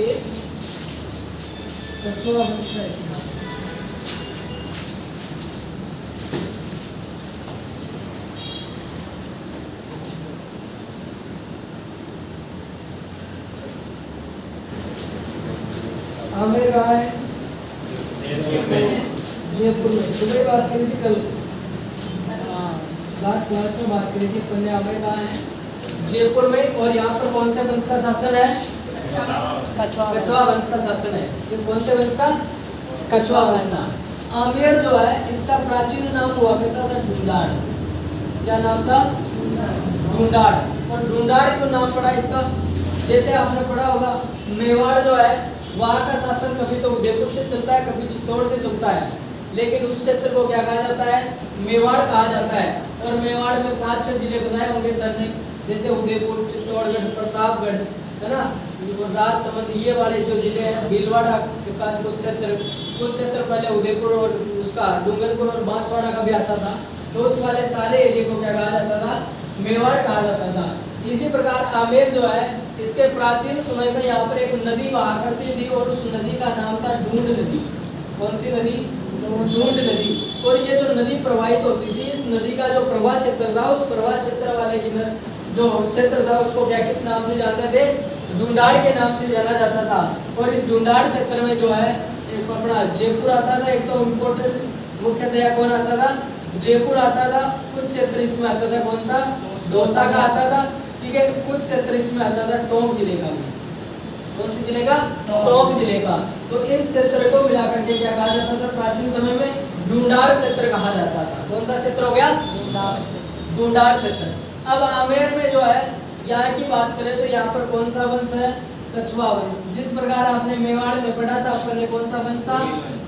ये कछुआ वंश का इतिहास। आमेर कहाँ है? जयपुर में। सुबह बात करी थी कल, लास्ट क्लास में बात करी थी अपन ने। आमेर कहाँ है? जयपुर में। और यहाँ पर कौन से वंश का शासन है? कछुआ वंश का शासन है। ये कौन से वंश का? कछुआ वंश का। आमेर जो है इसका प्राचीन नाम हुआ करता था ढूंढाड़। क्या नाम था? ढूंढाड़। और ढूंढाड़ क्यों नाम पड़ा इसका? जैसे आपने पढ़ा होगा मेवाड़ जो है वहाँ का शासन कभी तो उदयपुर से चलता है, कभी चित्तौड़ से चलता है, लेकिन उस क्षेत्र को क्या कहा जाता है? मेवाड़ कहा जाता है। और मेवाड़ में 5-6 जिले बनाए होंगे सर ने, जैसे उदयपुर, चित्तौड़गढ़, प्रतापगढ़, है ना, राजसमंद, ये वाले जो जिले हैं, भीलवाड़ा का कुछ क्षेत्र पहले उदयपुर और उसका डूंगरपुर और बांसवाड़ा का भी आता था, तो उस वाले सारे एरिया को क्या कहा जाता था? मेवाड़ कहा जाता था। इसी प्रकार आमेर जो है इसके प्राचीन समय में यहाँ पर एक नदी बहा करती थी और उस नदी का नाम था ढूंढ नदी। कौन सी नदी? ढूंढ नदी। और ये जो नदी प्रवाहित होती थी, इस नदी का जो प्रवाह क्षेत्र था, उस प्रवाह क्षेत्र वाले जो क्षेत्र था उसको क्या किस नाम से जानते थे? ढूंढाड़ के नाम से जाना जाता था। और इस ढूंढाड़ क्षेत्र में जो है एक अपना जयपुर आता था, एक तो इम्पोर्टेंट मुख्यतया कौन आता था? जयपुर आता था। कुछ क्षेत्र इसमें आता था, कौन सा? दौसा का आता था, ठीक है। कुछ क्षेत्र इसमें आता था टोंक जिले का भी। कौन से जिले का? टोंक जिले का। तो इन क्षेत्र को मिलाकर के क्या कहा जाता था प्राचीन समय में? ढूंढाड़ क्षेत्र कहा जाता था। कौन सा क्षेत्र हो गया? ढूंढाड़ क्षेत्र। अब आमेर में जो है यहाँ की बात करें तो यहाँ पर कौन सा वंश है? कछुआ वंश। जिस प्रकार आपने मेवाड़ में पढ़ा था, अपन ने कौन सा वंश था?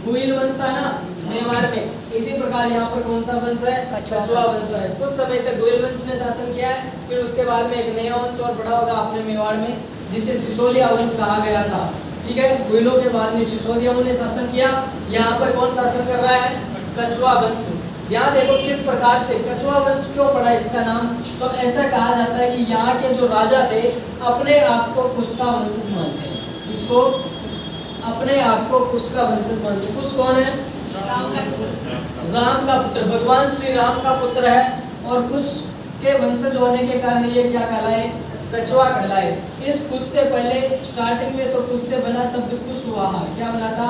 गुइल वंश था ना मेवाड़ में। इसी प्रकार यहाँ पर कौन सा वंश है? कछुआ वंश है। कुछ समय तक गुइल वंश ने शासन किया है, फिर उसके बाद में एक नया वंश और पढ़ा होगा आपने मेवाड़ में, जिसे सिसोदिया वंश कहा गया था, ठीक है। गुइलों के बाद में सिसोदियाओं ने शासन किया। यहाँ पर कौन शासन कर रहा है? कछुआ वंश। यहाँ देखो किस प्रकार से कछुआ वंश क्यों पड़ा इसका नाम? तो ऐसा कहा जाता है कि यहाँ के जो राजा थे अपने आप को कुश का वंशज मानते हैं। इसको अपने आप को कुश का वंशज मानते हैं। कुश कौन है? राम का पुत्र, भगवान श्री राम का पुत्र है। और कुश के वंशज होने के कारण ये क्या कहलाए? कछुआ कहलाए। इस कुश से पहले स्टार्टिंग में तो कुश से बना शब्द कुशवाहा। क्या बना था?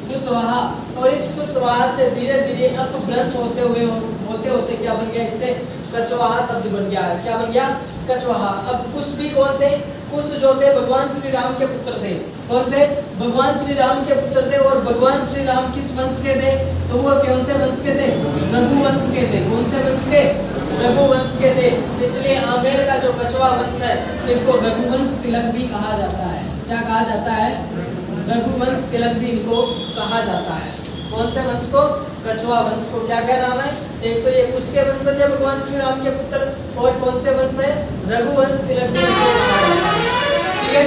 कुशवाहा। और इस कुशवाहा से धीरे धीरे अपभ्रंश होते होते क्या बन गया? इससे कछवाहा शब्द बन गया है। क्या बन गया? कछवाहा। अब कुश भी कौन थे? कुश जो थे भगवान श्री राम के पुत्र थे। कौन थे? भगवान श्री राम के पुत्र थे। और भगवान श्री राम किस वंश के थे? तो वो कौन से वंश के थे? रघुवंश के थे। कौन से वंश के? रघुवंश के थे। इसलिए आमेर का जो कछुआ वंश है इनको रघुवंश तिलक भी कहा जाता है। क्या कहा जाता है? रघुवंश तिलक भी इनको कहा जाता है। कौन से वंश को? कछुआ वंश को। क्या क्या नाम है? एक तो ये कुश के वंशज है भगवान श्री राम के पुत्र, और कौन से वंश है? रघुवंश तिलक भी इनको कहा जाता है, ठीक है।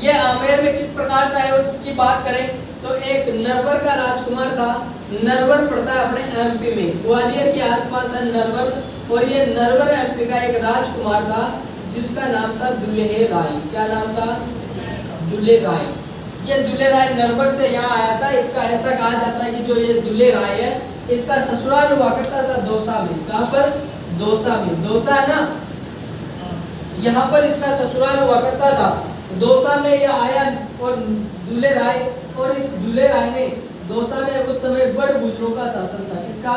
ये आमेर में किस प्रकार से आया उसकी बात करें तो एक नरवर का राजकुमार था। नरवर पड़ता है अपने एमपी में, ग्वालियर के आसपास है नरवर। और ये नरवर एमपी का एक राजकुमार था जिसका नाम था दुल्हे राय। क्या नाम था? दुल्हे राय। ये दुल्हे राय नरवर से यहाँ आया था। इसका ऐसा कहा जाता है कि जो ये दुल्हे राय है इसका ससुराल हुआ करता था दौसा में। कहाँ पर? दौसा में। दौसा है ना, यहाँ पर इसका ससुराल हुआ करता था। दौसा में ये आया और दुल्हे राय, और इस दुल्हे राय ने दौसा में उस समय बड़ गुजरों का शासन था। किसका?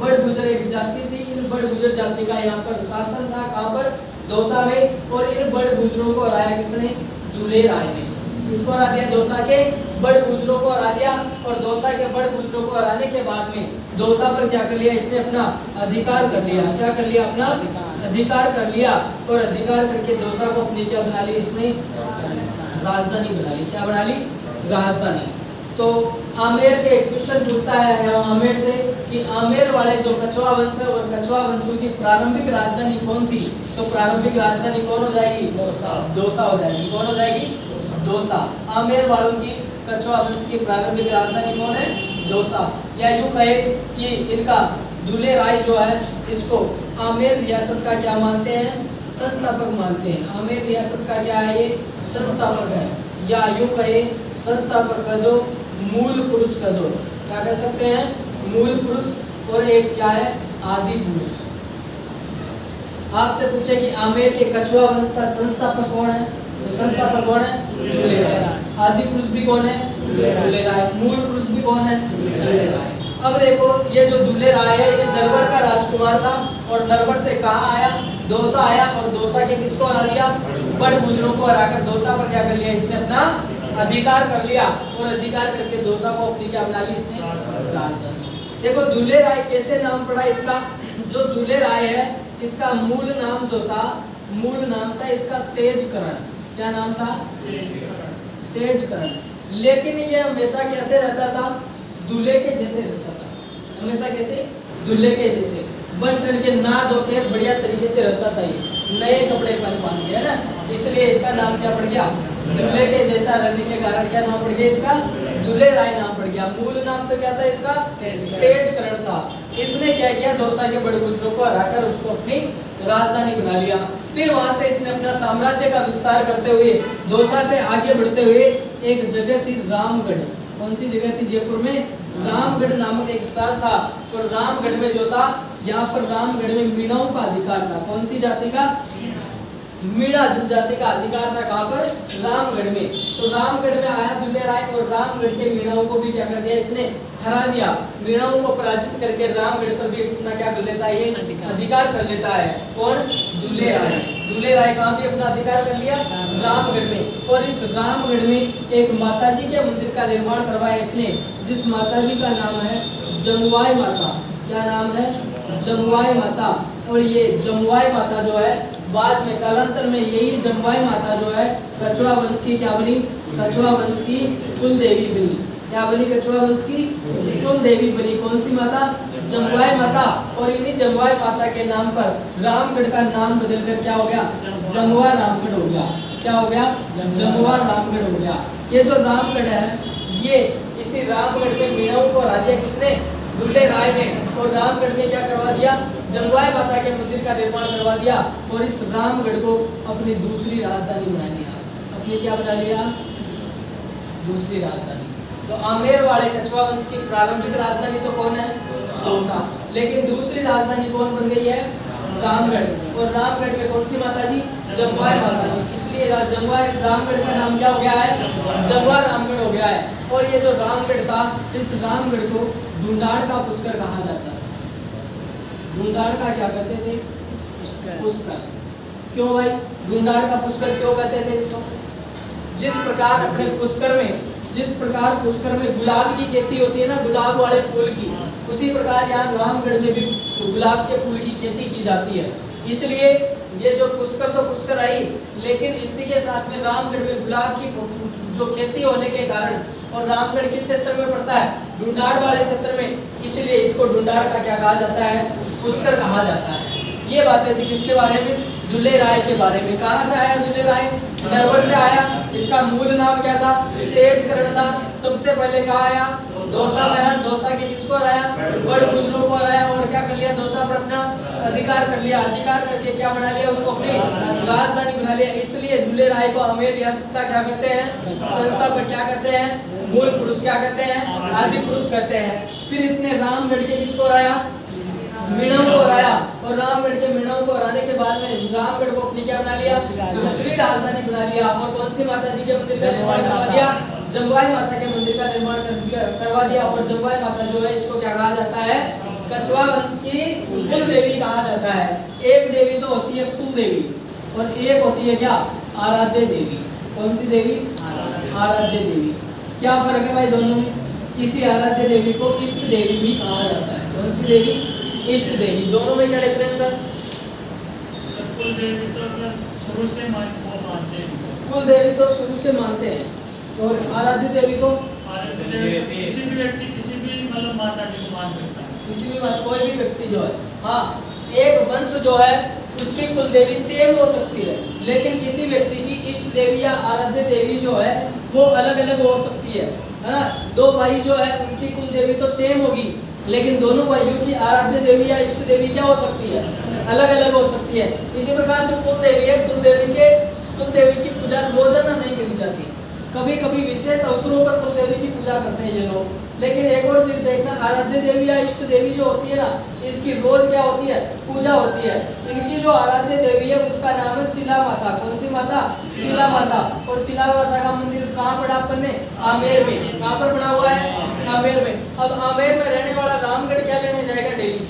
बड़ गुजर एक जाति थी। इन बड़ गुजर जाति का यहाँ पर शासन था। कहाँ पर? दौसा में। और इन बड़ गुजरों को हराया किसने? दुल्हे राय ने। इसको हरा दिया, दौसा के बड़ गुजरों को हरा दिया। और दौसा के बड़ गुजरों को हराने के बाद में दौसा पर क्या कर लिया इसने? अपना अधिकार कर लिया। क्या कर लिया? अपना अधिकार कर लिया। और अधिकार करके दौसा को अपनी क्या बना ली इसने? राजधानी बना ली। क्या बना ली? राजधानी। तो आमेर के क्वेश्चन पूछता है आमेर से कि आमेर वाले जो कछुआ वंश है और कछुआ वंशों की प्रारंभिक राजधानी कौन थी? तो प्रारंभिक राजधानी कौन हो जाएगी? दौसा हो जाएगी। कौन हो जाएगी? दौसा। आमेर वालों की कछुआ वंश की प्रारंभिक राजधानी कौन है? दौसा। या यूं कहे कि इनका दुल्हे राय जो है इसको आमेर रियासत का क्या मानते हैं? संस्थापक मानते हैं। आमेर रियासत का क्या है, ये संस्थापक है, या यूं कहे संस्थापक कह दो, मूल पुरुष कह दो। क्या कह सकते हैं, मूल पुरुष, और एक क्या है, आदि पुरुष। आपसे पूछे कि आमेर के कछुआ वंश का संस्थापक कौन है, तो संस्थापक कौन है, दुल्हे राय। आदि पुरुष भी कौन है, दुल्हे राय। मूल पुरुष भी कौन है, दुल्हे राय। अब देखो ये जो दुल्हे राय है, ये नरवर का राजकुमार था, और नरवर से कहाँ आया, दौसा आया, और दौसा के किसको हरा दिया, बड़ गुजरों को हराकर दौसा पर क्या कर लिया इसने, अपना अधिकार कर लिया, और अधिकार करके दौसा को अपनी क्या बना ली इसने, राजधानी। देखो दुल्हे राय कैसे नाम पड़ा इसका, जो दुल्हे राय है इसका मूल नाम जो था, मूल नाम था इसका तेजकरण। क्या नाम था, तेजकरण। लेकिन ये हमेशा कैसे रहता था, दूल्हे के जैसे रहता था, हमेशा कैसे, दूल्हे के जैसे, बन ठन के ना धो के बढ़िया तरीके से रहता था, ये नए कपड़े पहन के, है ना, इसलिए इसका नाम क्या पड़ गया, दूल्हे के जैसा रहने के कारण क्या नाम पड़ गया इसका, दुल्हे राय नाम पड़ गया। मूल नाम तो क्या था इसका, तेजकरण था। इसने क्या किया, दौसा के बड़े गुजरों को हराकर उसको अपनी राजधानी बना लिया। फिर वहां से इसने अपना साम्राज्य का विस्तार करते हुए दौसा से आगे बढ़ते हुए एक जगह थी रामगढ़। कौन सी जगह थी, जयपुर में रामगढ़ नामक एक स्थान था, और रामगढ़ में जो था, यहाँ पर रामगढ़ में मीणाओं का अधिकार था। कौन सी जाति का, मीणा जनजाति का अधिकार था, कहाँ पर, रामगढ़ में। तो रामगढ़ में आया दुल्हे राय, और रामगढ़ के मीणाओं को भी क्या कर दिया इसने, हरा दिया। मीणाओं को पराजित करके रामगढ़ पर भी अपना क्या कर लेता है, ये अधिकार कर लेता है। कौन, दुल्हे राय। दुल्हे राय कहाँ भी अपना अधिकार कर लिया, रामगढ़ में। और इस रामगढ़ में एक माताजी के मंदिर का निर्माण करवाया इसने, जिस माताजी का नाम है जमुआई माता। क्या नाम है, जमुआई माता। और ये जमुआई माता जो है बाद में कालांतर में यही जमुआई माता जो है कछुआ वंश की क्या बनी, कछुआ वंश की कुल देवी बनी। क्या बनी, कछुआ वंश की कुल देवी बनी। कौन सी माता, जमुआई माता। और इन्हीं जमुआई माता के नाम पर रामगढ़ का नाम बदलकर क्या हो गया, जमुआ रामगढ़ हो गया। क्या हो गया, जमुआ रामगढ़ हो गया। ये जो रामगढ़ है, ये इसी रामगढ़ में मीणाओं को हरा दिया किसने, दुल्हे राय ने। और रामगढ़ में क्या करवा दिया, जमुआई माता के मंदिर का निर्माण करवा दिया, और इस रामगढ़ को अपनी दूसरी राजधानी बना लिया। अपनी क्या बना लिया, दूसरी राजधानी। तो आमेर वाले कछुआ वंश की प्रारंभिक राजधानी तो कौन है, दौसा। लेकिन दूसरी राजधानी कौन बन गई है, रामगढ़। और रामगढ़ में कौन सी माता जी, जमुआई माता जी। इसलिए जमुआई रामगढ़ का नाम क्या हो गया है, जमुआ रामगढ़ हो गया है। और ये जो रामगढ़ था, इस रामगढ़ को ढूंढाड़ का पुष्कर कहा जाता था। ढूंढाड़ का क्या कहते थे, पुष्कर। क्यों भाई, ढूंढाड़ का पुष्कर क्यों कहते थे इसको, जिस प्रकार अपने पुष्कर में, जिस प्रकार पुष्कर में गुलाब की खेती होती है ना, गुलाब वाले फूल की, उसी प्रकार यहाँ रामगढ़ में भी गुलाब के फूल की खेती की जाती है। इसलिए ये जो पुष्कर तो पुष्कर आई, लेकिन इसी के साथ में रामगढ़ में गुलाब की जो खेती होने के कारण, और रामगढ़ किस क्षेत्र में पड़ता है, ढूंढाड़ वाले क्षेत्र में, इसलिए इसको ढूंढाड़ का क्या कहा जाता है, पुष्कर कहा जाता है। ये बातें थी किसके बारे में, दुल्हे राय के बारे में। कहाँ से आया दुल्हे राय, नरवर से आया। इसका मूल नाम क्या था, तेजकरण था। सबसे पहले कहाँ आया, दौसा में आया। दौसा के किसको हराया, बड़ गुजरों को हराया, और क्या कर लिया, दौसा पर अपना अधिकार कर लिया। अधिकार करके क्या बना लिया, उसको अपनी राजधानी बना लिया। इसलिए दुल्हे राय को आमेर रियासत का क्या कहते हैं, संस्थापक क्या कहते हैं, मूल पुरुष क्या कहते हैं, आदि पुरुष कहते हैं। फिर इसने रामगढ़ के किसको हराया, मीणाओं को हराया। और रामगढ़ के मीणाओं को हराने के बाद में रामगढ़ को अपनी क्या बना लिया, दूसरी राजधानी बना लिया। और कौन सी माता जी के मंदिर का निर्माण करवा दिया, जमुआई माता के मंदिर का निर्माण करवा दिया। और जमुआई माता जो है, इसको क्या कहा जाता है, कछुआ वंश की कुल देवी कहा जाता है। एक देवी तो होती है कुल देवी, और एक होती है क्या, आराध्य देवी। कौन सी देवी, आराध्य देवी। क्या फर्क है भाई दोनों में, इसी आराध्य देवी को इष्ट देवी भी कहा जाता है। कौन सी देवी, इष्ट देवी। दोनों में क्या डिफरेंस है, कुल देवी तो शुरू से मानते हैं, कुल देवी तो शुरू से मानते हैं, और आराध्य देवी को, आराध्य देवी किसी भी व्यक्ति किसी भी मतलब माता जी को मान सकता है, किसी भी कोई भी व्यक्ति जो है। हाँ, एक वंश जो है उसकी कुल देवी सेम हो सकती है, लेकिन किसी व्यक्ति की इष्ट देवी या आराध्य देवी जो है वो अलग अलग हो सकती है ना। दो भाई जो है उनकी कुल देवी तो सेम होगी, लेकिन दोनों भाइयों की आराध्य देवी या इष्ट देवी क्या हो सकती है, अलग अलग हो सकती है। इसी प्रकार जो कुल देवी है, कुल देवी की पूजा रोजाना नहीं करी जाती, कभी कभी विशेष अवसरों पर कुल देवी की पूजा करते हैं ये लोग। लेकिन एक और चीज देखना, आराध्य देवी या इष्ट देवी जो होती है ना, इसकी रोज क्या होती है, पूजा होती है। इनकी जो आराध्य देवी है उसका नाम है शिला माता। कौन सी माता? शिला माता। और शिला माता का मंदिर कहाँ पड़ा अपन ने? आमेर में। कहाँ पर बना हुआ है? आमेर में। अब आमेर में रहने वाला रामगढ़ क्या लेने जाएगा डेली,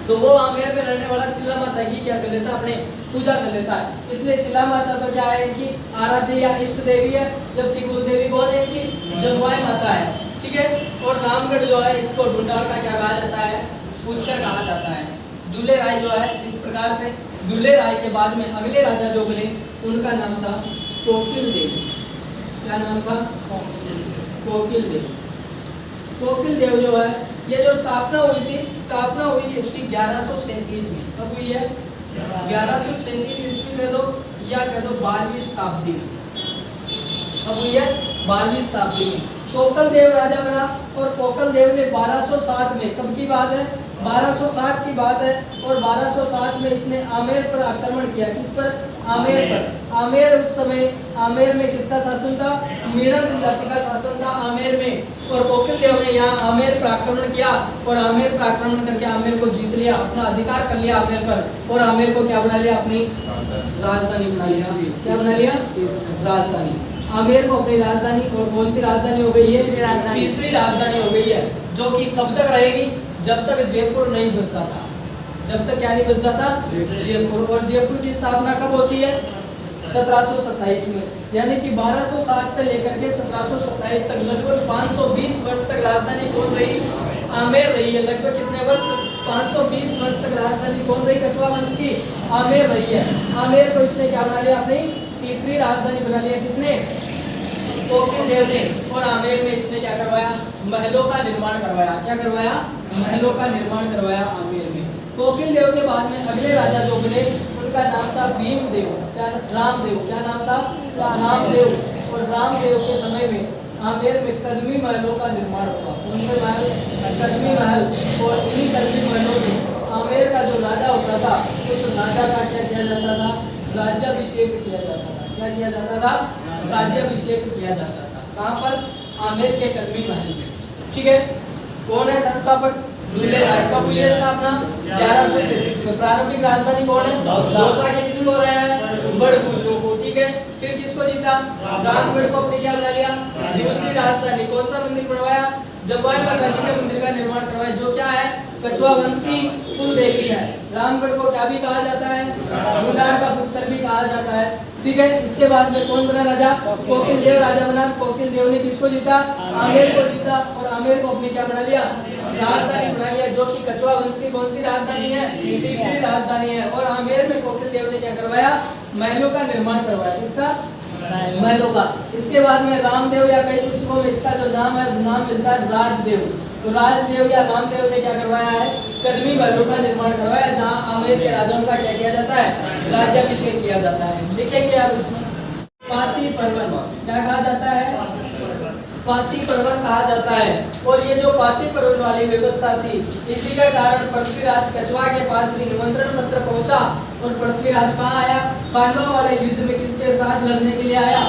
तो वो आमेर में रहने वाला शिला माता की क्या कर लेता है, अपने पूजा कर लेता है। इसलिए शिला माता तो क्या है, इनकी आराध्य या इष्ट देवी है, जबकि कुल देवी कौन है इनकी? जमुआई माता है, ठीक है। और रामगढ़ जो है इसको ढूंढाड़ का क्या कहा जाता है? पुष्कर कहा जाता है। दुल्ले राय जो है इस प्रकार से, दुल्ले राय के बाद में अगले राजा जो बने उनका नाम था कोकिल देव। क्या नाम था? कोकिल देव। कोकिल देव जो है, ये जो स्थापना हुई थी, स्थापना हुई इसकी 1137 में। कब हुई है? 1137 ईस्वी कह दो या कह दो 12वीं शताब्दी में। कब हुई है? 12वीं शताब्दी में कोकल देव राजा बना। और कोकल देव ने 1207 में, कब की बात है? 1207 की बात है। और 1207 में इसने आमेर पर आक्रमण किया। किस पर? आमेर पर। आमेर उस समय, आमेर में किसका शासन था? मीणा जनजाति का शासन था आमेर में। और कोकिल देव ने यहाँ आमेर पर आक्रमण किया और आमेर पर आक्रमण करके आमेर को जीत लिया, अपना अधिकार कर लिया आमेर पर। और आमेर को क्या बना लिया? अपनी राजधानी बना लिया। क्या बना लिया? राजधानी। आमेर को अपनी राजधानी। और कौन सी राजधानी हो गई है? तीसरी राजधानी हो गई है, जो कि कब तक रहेगी? जब तक जयपुर नहीं बस जाता। जब तक क्या नहीं बस जाता? जयपुर। और जयपुर की स्थापना कब होती है? 1727 में। यानी कि 1207 से लेकर के 1727 तक लगभग 520 वर्ष तक राजधानी कौन रही? आमेर रही है। लगभग कितने वर्ष? 520 वर्ष तक राजधानी कौन रही कछवा वंश की? आमेर रही है। आमेर को इसने क्या बना लिया? अपनी तीसरी राजधानी बना लिया। किसने? कोकिल देव ने। और आमेर में इसने क्या करवाया? महलों का निर्माण करवाया। क्या करवाया? महलों का निर्माण करवाया आमेर में। कोकिल देव के बाद में अगले राजा जो बने उनका नाम था भीमदेव। क्या? रामदेव। क्या नाम था? रामदेव। और रामदेव के समय में आमेर में कदमी महलों का निर्माण हुआ। उनके महल कदमी महल। और इन्हीं कदमी महलों में आमेर का जो राजा होता था उस राजा का क्या किया जाता था? राज्याभिषेक किया जाता था। क्या किया जाता था? राज्याभिषेक किया जाता था। कहाँ पर? आमेर के कदमी महल में, ठीक है। कौन है संस्थापक? दुल्ले राय। कब हुई है स्थापना? 1137 में। प्रारंभिक राजधानी कौन है? दौसा के किसको बनाया है? बड़गुजरों को, ठीक है। फिर किसको जीता? रामगढ़ को अपनी क्या बना लिया? दूसरी राजधानी। कौन सा मंदिर बनवाया? जमुआई माता जी के मंदिर का निर्माण करवाया, जो क्या है? कछवा वंश की कुल देवी है। रामगढ़ को क्या भी कहा जाता है? ढूंढाड़ का पुष्कर भी कहा जाता है, ठीक है। इसके बाद में कौन बना राजा? कोकिल देव राजा बना। कोकिल देव ने किसको जीता? आमेर को जीता। और आमेर को अपनी क्या बना लिया? राजधानी बना लिया, जो कि कछवा वंश की कौन सी राजधानी है? तीसरी राजधानी है। और आमेर में कोकिल देव ने क्या करवाया? महलों का निर्माण करवाया। किसका? महलों का। इसके बाद में रामदेव या कई पुस्तकों में इसका जो नाम है नाम मिलता है राजदेव। तो राजदेव या रामदेव ने क्या करवाया है? कदमी महलों का निर्माण करवाया, जहां आमेर के राजाओं का क्या किया जाता है? राज्याभिषेक किया जाता है। लिखेंगे आप इसमें पाती पर्वन। क्या कहा जाता है? पाती पर्वन कहा जाता है। और ये जो पाती पर्वन वाली व्यवस्था थी, इसी के कारण पृथ्वीराज कछवा के पास भी निमंत्रण पत्र पहुंचा। और पृथ्वीराज कहाँ आया? पांडवों वाले युद्ध में किसके साथ लड़ने के लिए आया?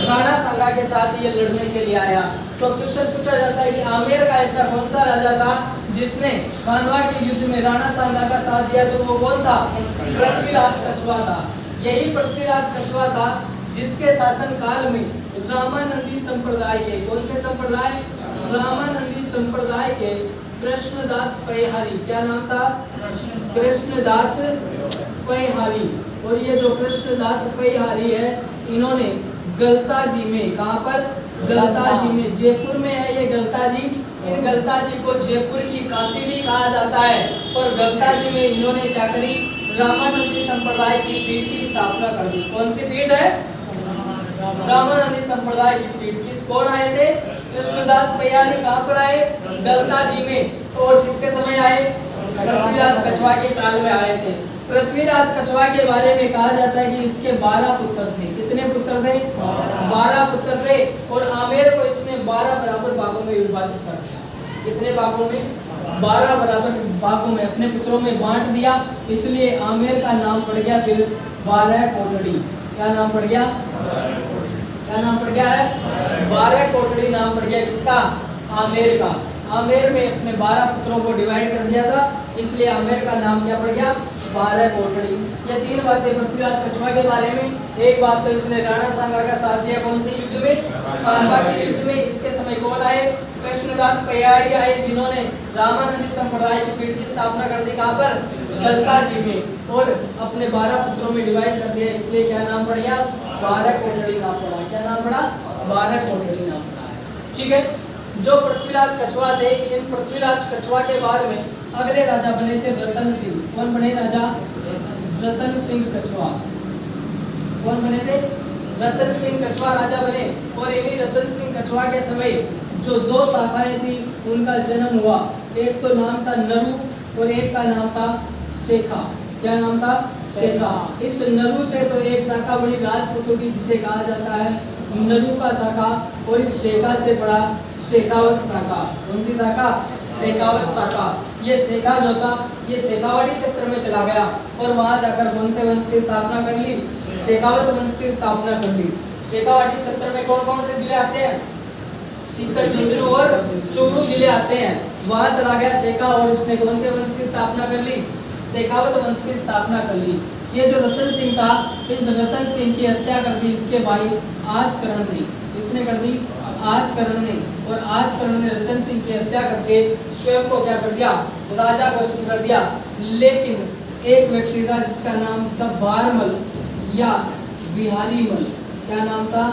राणा सांगा के साथ ये लड़ने के लिए आया। तो क्वेश्चन पूछा जाता है कि आमेर का ऐसा कौन सा राजा था जिसने पांडवा के युद्ध में राणा सांगा का साथ दिया? तो वो कौन था? पृथ्वीराज कछवा था। यही पृथ्वीराज कछवा था जिसके शासन काल में रामानंदी संप्रदाय के, कौन से संप्रदाय? रामानंदी संप्रदाय के कृष्णदास पैहारी। क्या नाम था? कृष्णदास पैहारी। और ये जो कृष्णदास पैहारी है, इन्होंने गलताजी में, कहाँ पर? गलताजी में, जयपुर में है ये गलताजी। इन गलताजी को जयपुर की काशी भी कहा जाता है। और गलताजी में इन्होंने क्या करी? रामानंदी संप्रदाय की पीठ की स्थापना कर दी। कौन सी पीठ है? रामानंदी संप्रदाय की पीठ। किस कौन आए थे? कृष्णदास पैहारी। कहाँ पर आए? गलताजी में। और किसके समय आए? पृथ्वीराज कछवा के काल में आए थे। पृथ्वीराज कछवा के बारे में कहा जाता है कि इसके 12 पुत्र थे। कितने पुत्र थे? 12 पुत्र थे। और आमेर को इसने 12 बराबर भागों में विभाजित कर दिया। कितने भागों में? 12 बराबर भागों में अपने पुत्रों में बांट दिया, इसलिए आमेर का नाम पड़ गया फिर 12 कोटड़ी। क्या नाम पड़ गया? क्या नाम पड़ गया है? 12 कोटड़ी नाम पड़ गया किसका? आमेर का। आमेर में अपने 12 पुत्रों को डिवाइड कर दिया था, इसलिए आमेर का नाम क्या पड़ गया? 12 कोटड़ी। ये 3 बातें पृथ्वीराज कछुआ के बारे में। एक बात तो इसने राणा सांगा का साथ दिया कौन से युद्ध में? खानवा के युद्ध में। इसके समय कौन आए? कृष्णदास पयारी आए, जिन्होंने रामानंदी संप्रदाय की पीठ की स्थापना कर दी। कहाँ पर? गलता जी में। और अपने 12 पुत्रों में डिवाइड कर दिया, इसलिए क्या नाम पड़ गया? 12 कोटड़ी नाम पड़ा। क्या नाम पड़ा? 12 कोटड़ी नाम पड़ा है। ठीक है। जो पृथ्वीराज कछुआ थे, इन पृथ्वीराज कछुआ के बाद में अगले राजा बने थे रतन सिंह। कौन बने राजा? रतन सिंह कछुआ। कौन बने थे? रतन सिंह कछुआ राजा बने। और इन्हीं रतन सिंह कछुआ के समय जो 2 शाखाएं थी उनका जन्म हुआ। एक तो नाम था नरु और एक का नाम था शेखा। क्या नाम था? शेखा। इस नरु से तो एक शाखा बड़ी राजपूतों की, जिसे कहा जाता है नरु का शाखा, और इस शेखा से बड़ा शेखावत शाखा। कौन सी शाखा? शेखावत शाखा। ये शेखा जो था, ये शेखावटी क्षेत्र में चला गया और वहां जाकर कौन से वंश की स्थापना कर ली? शेखावत वंश की स्थापना कर ली। शेखावटी क्षेत्र में कौन कौन से जिले आते हैं? सीकर, झुंझुनू और चूरू जिले आते हैं। वहां चला गया शेखा और इसने कौन से वंश की स्थापना कर ली? शेखावत वंश की स्थापना कर ली। ये जो रतन सिंह था, इस रतन सिंह की हत्या कर दी इसके भाई आसकरण ने। किसने कर दी? आसकरण ने। और आसकरण ने रतन सिंह की हत्या करके स्वयं को क्या कर दिया? राजा घोषित कर दिया। लेकिन एक व्यक्ति था जिसका नाम था बारमल या बिहारी मल। क्या नाम था?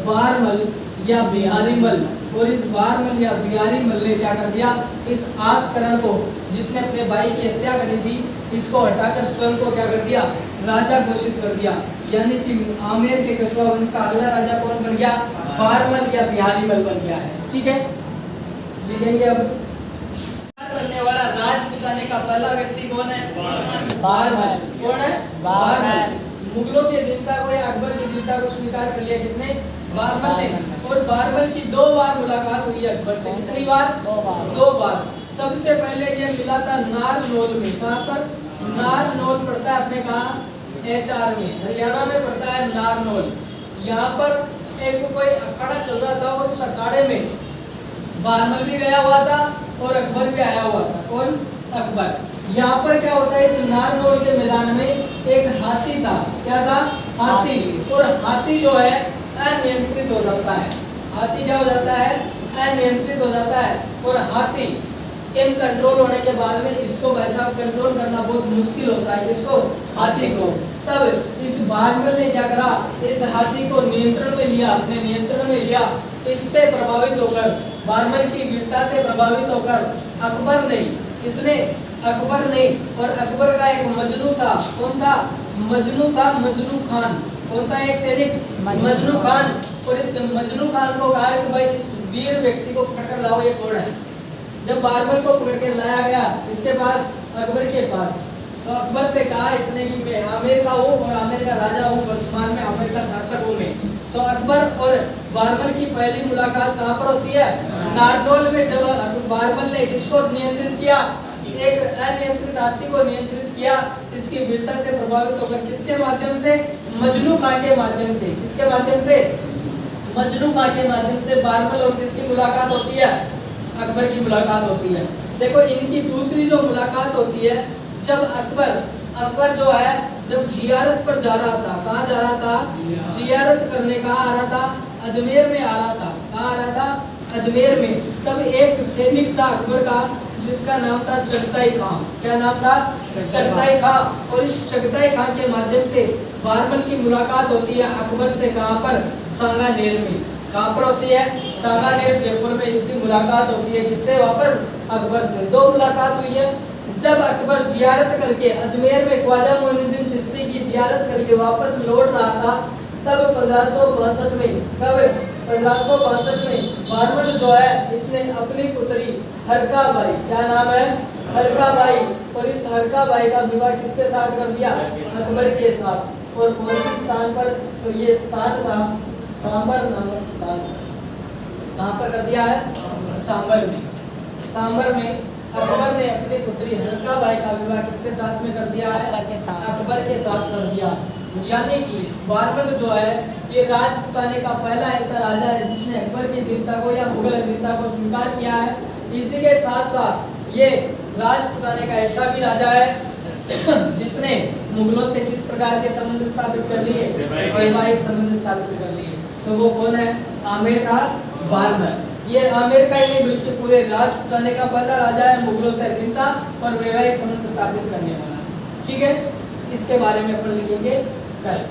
बारमल या बिहारी मल। और इस बारमल या बिहारी मल ने क्या कर दिया? इस आसकरण को, जिसने अपने भाई की हत्या करी थी, इसको हटाकर स्वयं को क्या कर दिया? राजा घोषित कर दिया। यानी कि आमेर के कछुआ वंश का अगला राजा कौन बन गया? बारमल या बिहारी मल बन गया है। ठीक है, लिखेंगे अब। बनने वाला राजपूताने का पहला व्यक्ति कौन है? बारमल। कौन है? बारमल। मुगलों के देवता को या अकबर के देवता को स्वीकार कर लिया किसने? बारमल ने। और बारमल की 2 बार मुलाकात हुई अकबर से। कितनी बार? 2 बार। सबसे पहले ये मिला था नारनौल में। कहाँ पर? नारनौल पड़ता है अपने कहाँ? HR में, हरियाणा में पड़ता है नारनौल। यहाँ पर एक कोई अखाड़ा चल रहा था और उस अखाड़े में बारमल भी गया हुआ था और अकबर भी आया हुआ था। कौन? अकबर। यहाँ पर क्या होता है? इस नारनौल के मैदान में एक हाथी था। क्या था? हाथी। और हाथी जो है अनियंत्रित हो जाता है। हाथी क्या हो जाता है? अनियंत्रित हो जाता है। और हाथी इन कंट्रोल होने के बाद में इसको वैसा कंट्रोल करना बहुत मुश्किल होता है। किसको? हाथी को। तब इस बारमल ने क्या करा? इस हाथी को नियंत्रण में लिया, अपने नियंत्रण में लिया। इससे प्रभावित होकर, बारमल की वीरता से प्रभावित होकर अकबर ने, किसने? अकबर ने। और अकबर का एक मजनू था। कौन था? मजनू था, मजनू खान। कौन था? एक सैनिक, मजनू खान। और इस मजनू खान को कहा कि भाई इस वीर व्यक्ति को पकड़ कर लाओ, ये कौन है? जब बारमल को पकड़ के लाया गया इसके पास, अकबर के पास, तो अकबर से कहा इसने कि मैं आमेर का हूँ और आमेर का राजा हूँ, वर्तमान में आमेर का शासक हूँ मैं। तो अकबर और बारमल की पहली मुलाकात कहाँ पर होती है? नारनौल में। जब बारमल ने किसको नियंत्रित किया? एक अनियंत्रित हाथी को नियंत्रित किया। इसकी वीरता से प्रभावित होकर किसके माध्यम से? मजनू खां के माध्यम से। किसके माध्यम से? मजनू खां के माध्यम से बारमल और किसकी मुलाकात होती है? अकबर की मुलाकात होती है। देखो इनकी दूसरी जो मुलाकात होती है, जब अकबर जो है जब जियारत पर जा रहा था। कहाँ जा रहा था? जियारत करने। कहाँ आ रहा था? अजमेर में आ रहा था। कहाँ आ रहा था? अजमेर में। तब एक सैनिक था अकबर का जिसका नाम था चगताई खां। क्या नाम था? चगताई खां। और इस चगताई खां के माध्यम से बारमल की मुलाकात होती है अकबर से। कहाँ पर? सांगानेर में। कहाँ पर होती है? सांगानेर, जयपुर में इसकी मुलाकात होती है। किससे? वापस अकबर से। 2 मुलाकात हुई है। जब अकबर जियारत करके अजमेर में ख्वाजा मोइनुद्दीन चिश्ती की जियारत करके वापस लौट रहा था, तब 1562 में, कब? 1562 में बारमल जो है इसने अपनी पुत्री हरका बाई, क्या नाम है? हरका बाई। और इस हरका बाई का विवाह किसके साथ कर दिया? अकबर के साथ। और कौन से स्थान पर? तो ये स्थान था सांबर नामक स्थान। कहाँ पर कर दिया है? सांबर में। सांबर में अकबर ने अपनी पुत्री हरका बाई का विवाह किसके साथ में कर दिया है? अकबर के साथ। अकबर के साथ कर दिया। यानी कि बारमल जो है ये राजपुताने का पहला ऐसा राजा है जिसने अकबर की वीरता को या मुगल वीरता को स्वीकार किया है। इसी के साथ साथ ये राजपुताने का ऐसा भी राजा है जिसने मुगलों से किस प्रकार के संबंध स्थापित कर लिए? वैवाहिक संबंध स्थापित कर लिए। तो वो कौन है? आमिर का बारमल। ये आमिर का ही नहीं बल्कि पूरे राजपुताने का पहला राजा है मुगलों से वीरता और वैवाहिक संबंध स्थापित करने वाला। ठीक है, इसके बारे में अपन लिखेंगे कल।